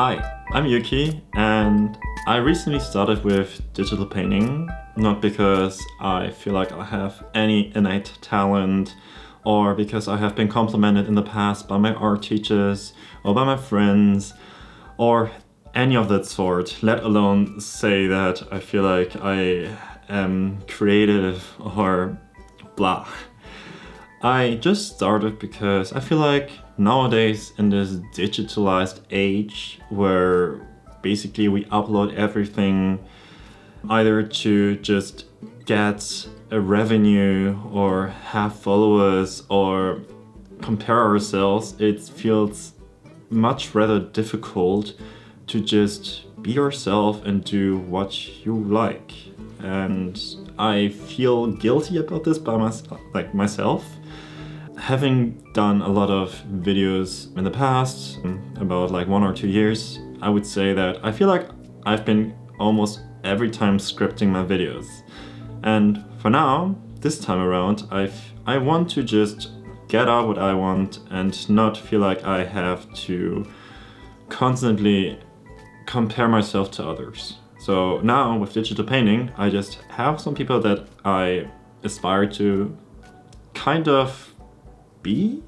Hi, I'm Yuki and I recently started with digital painting, not because I feel like I have any innate talent or because I have been complimented in the past by my art teachers or by my friends or any of that sort, let alone say that I feel like I am creative or blah. I just started because I feel like nowadays in this digitalized age where basically we upload everything either to just get a revenue or have followers or compare ourselves, it feels much rather difficult to just be yourself and do what you like. And I feel guilty about this by myself. Having done a lot of videos in the past, about like 1 or 2 years, I would say that I feel like I've been almost every time scripting my videos. And for now, this time around, I want to just get out what I want and not feel like I have to constantly compare myself to others. So now with digital painting, I just have some people that I aspire to kind of be,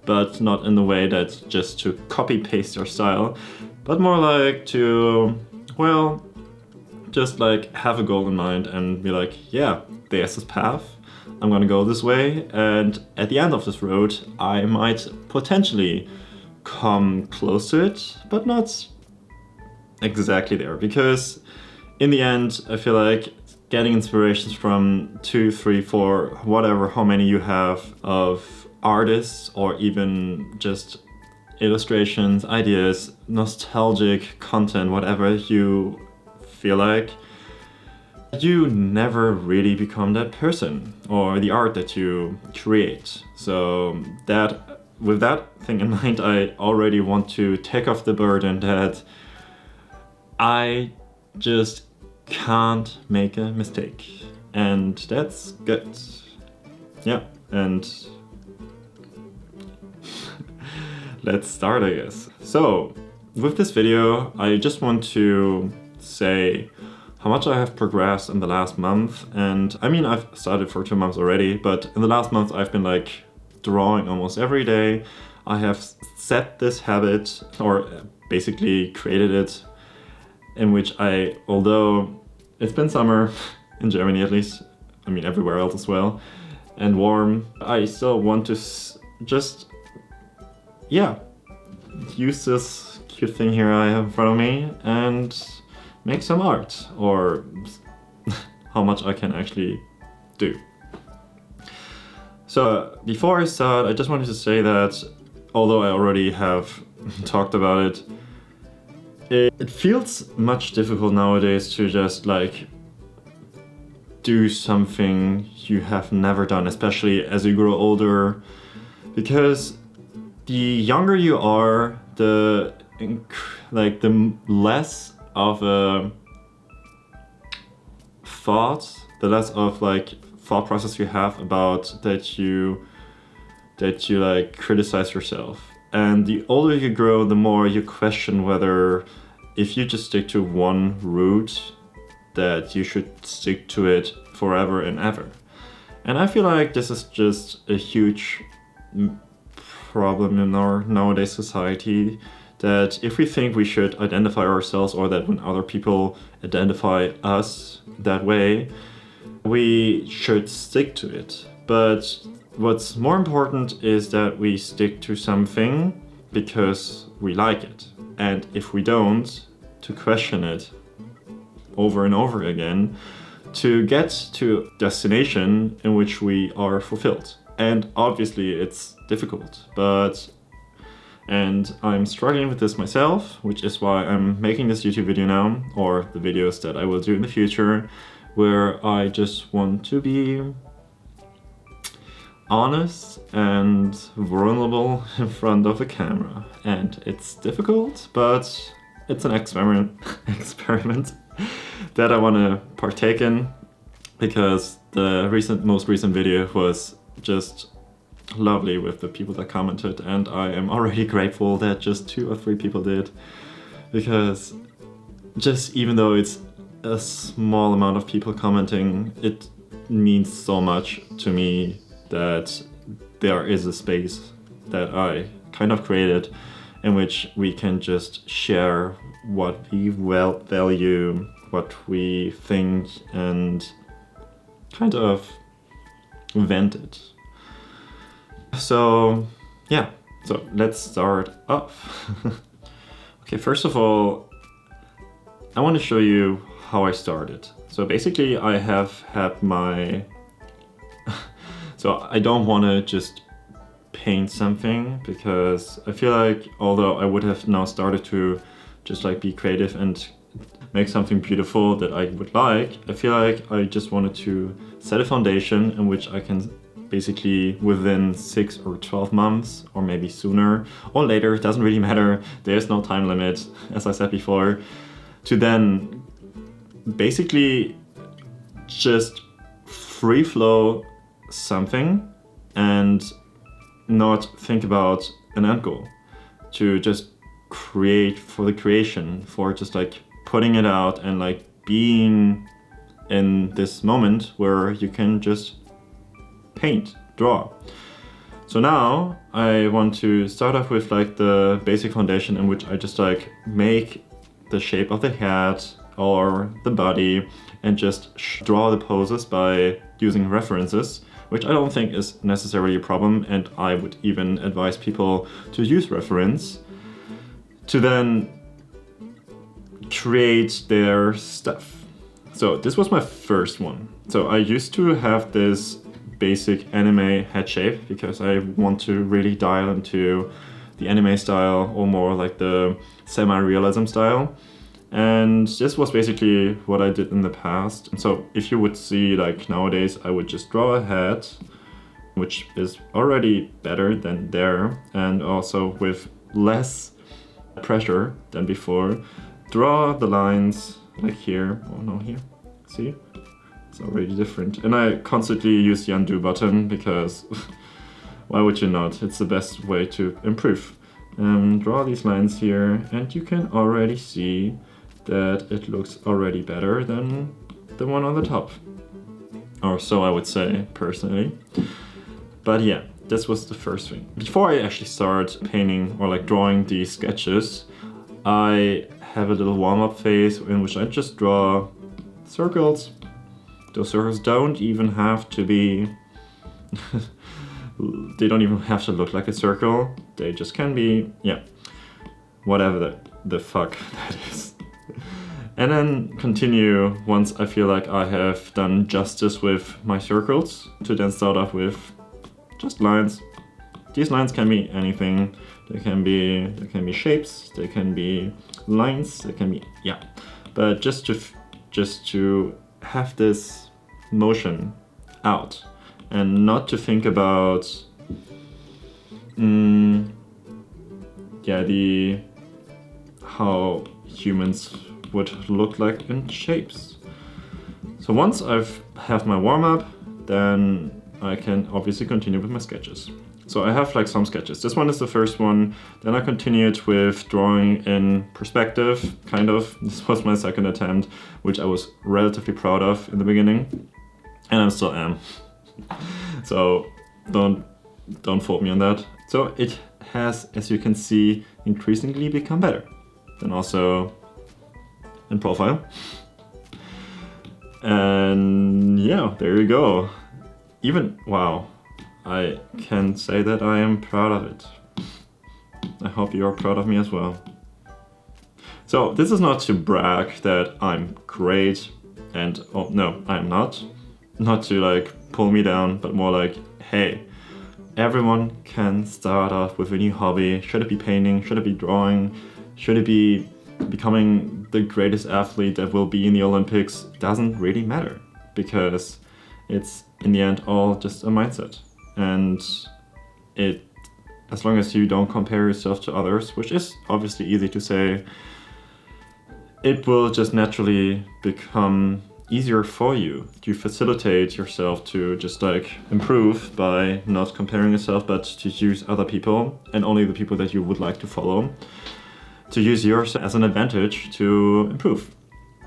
but not in the way that's just to copy paste your style, but more like to, well, just like have a goal in mind and be like, yeah, there's this path, I'm gonna go this way, and at the end of this road I might potentially come close to it, but not exactly there, because in the end I feel like getting inspirations from 2, 3, 4, whatever, how many you have of artists or even just illustrations, ideas, nostalgic content, whatever you feel like, you never really become that person or the art that you create. So that, with that thing in mind, I already want to take off the burden that I just can't make a mistake, and that's good. Yeah, and let's start, I guess. So with this video, I just want to say how much I have progressed in the last month. And I mean, I've started for 2 months already, but in the last month I've been like drawing almost every day. I have set this habit, or basically created it, in which I, although it's been summer, in Germany at least, I mean everywhere else as well, and warm, I still want to just, yeah, use this cute thing here I have in front of me and make some art, or how much I can actually do. So before I start, I just wanted to say that although I already have talked about it, it feels much difficult nowadays to just like do something you have never done, especially as you grow older, because the younger you are, the less of a thought, the less of like thought process you have about that you like criticize yourself. And the older you grow, the more you question whether if you just stick to one route, that you should stick to it forever and ever. And I feel like this is just a huge problem in our nowadays society, that if we think we should identify ourselves, or that when other people identify us that way, we should stick to it. But what's more important is that we stick to something because we like it. And if we don't, to question it over and over again to get to a destination in which we are fulfilled. And obviously it's difficult, and I'm struggling with this myself, which is why I'm making this YouTube video now, or the videos that I will do in the future, where I just want to be honest and vulnerable in front of a camera. And it's difficult, but it's an experiment that I want to partake in, because the most recent video was just lovely with the people that commented, and I am already grateful that just 2 or 3 people did. because just even though it's a small amount of people commenting, it means so much to me that there is a space that I kind of created in which we can just share what we value, what we think, and kind of vent it. So yeah, so let's start off. Okay, first of all, I want to show you how I started. So basically I have had my so I don't want to just paint something, because I feel like although I would have now started to just like be creative and make something beautiful that I would like, I feel like I just wanted to set a foundation in which I can basically within 6 or 12 months, or maybe sooner or later, it doesn't really matter, there's no time limit, as I said before, to then basically just free flow something and not think about an end goal, to just create for the creation, for just like putting it out and like being in this moment where you can just paint, draw. So now I want to start off with like the basic foundation in which I just like make the shape of the head or the body and just draw the poses by using references, which I don't think is necessarily a problem, and I would even advise people to use reference to then create their stuff. So this was my first one. So I used to have this basic anime head shape because I want to really dial into the anime style, or more like the semi-realism style. And this was basically what I did in the past. So if you would see like nowadays, I would just draw a head, which is already better than there, and also with less pressure than before. Draw the lines like here, oh no, here, see? It's already different. And I constantly use the undo button because why would you not? It's the best way to improve. Draw these lines here, and you can already see that it looks already better than the one on the top. Or so I would say, personally. But yeah, this was the first thing. Before I actually start painting or like drawing these sketches, I have a little warm-up phase in which I just draw circles. Those circles don't even have to be they don't even have to look like a circle. They just can be, yeah, whatever the fuck that is. And then continue once I feel like I have done justice with my circles, to then start off with just lines. These lines can be anything. They can be shapes, they can be lines, they can be, yeah. But just to have this motion out and not to think about how humans would look like in shapes. So once have my warm-up, then I can obviously continue with my sketches. So I have like some sketches. This one is the first one. Then I continued with drawing in perspective, kind of. This was my second attempt, which I was relatively proud of in the beginning, and I still am. So don't fault me on that. So it has, as you can see, increasingly become better. Then also in profile. And yeah, there you go. Even, wow, I can say that I am proud of it. I hope you are proud of me as well. So this is not to brag that I'm great and, oh no, I'm not. Not to like pull me down, but more like, hey, everyone can start off with a new hobby. Should it be painting? Should it be drawing? Should it be becoming the greatest athlete that will be in the Olympics? Doesn't really matter, because it's in the end all just a mindset. And it, as long as you don't compare yourself to others, which is obviously easy to say, it will just naturally become easier for you to facilitate yourself to just like improve by not comparing yourself, but to use other people and only the people that you would like to follow. to use yours as an advantage to improve.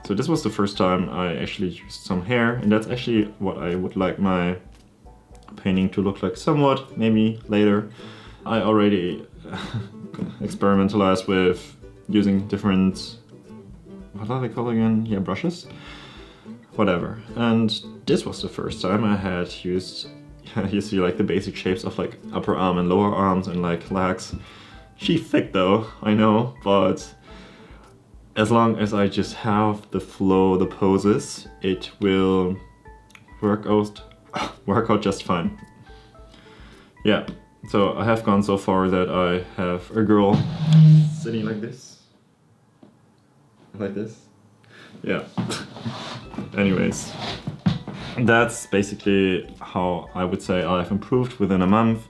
So this was the first time I actually used some hair, and that's actually what I would like my painting to look like somewhat, maybe later. I already experimentalized with using different, what are they called again? Yeah, brushes? Whatever. And this was the first time I had used, you see like the basic shapes of like upper arm and lower arms and like legs. She's thick though, I know, but as long as I just have the flow, the poses, it will work out just fine. Yeah, so I have gone so far that I have a girl sitting like this. Like this. Yeah. Anyways, that's basically how I would say I've improved within a month.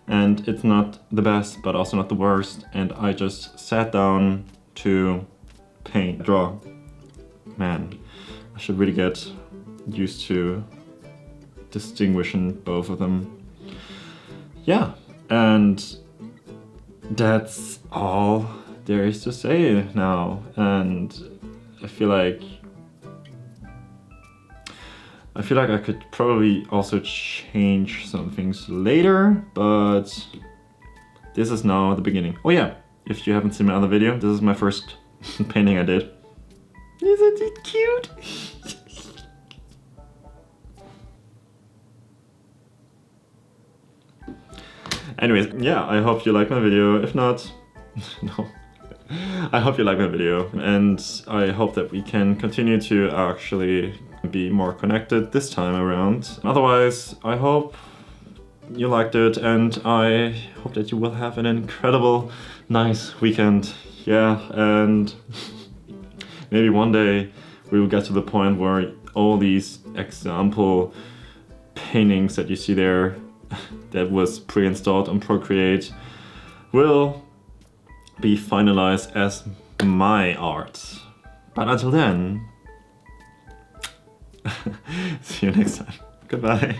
And it's not the best, but also not the worst. And I just sat down to paint, draw. Man, I should really get used to distinguishing both of them. Yeah, and that's all there is to say now. And I feel like I could probably also change some things later, but this is now the beginning. Oh yeah, if you haven't seen my other video, this is my first painting I did. Isn't it cute? Anyways, yeah, I hope you like my video. If not, no. I hope you like my video, and I hope that we can continue to actually be more connected this time around. Otherwise, I hope you liked it, and I hope that you will have an incredible, nice weekend. Yeah, and maybe one day we will get to the point where all these example paintings that you see there that was pre-installed on Procreate will be finalized as my art. But until then, see you next time. Goodbye.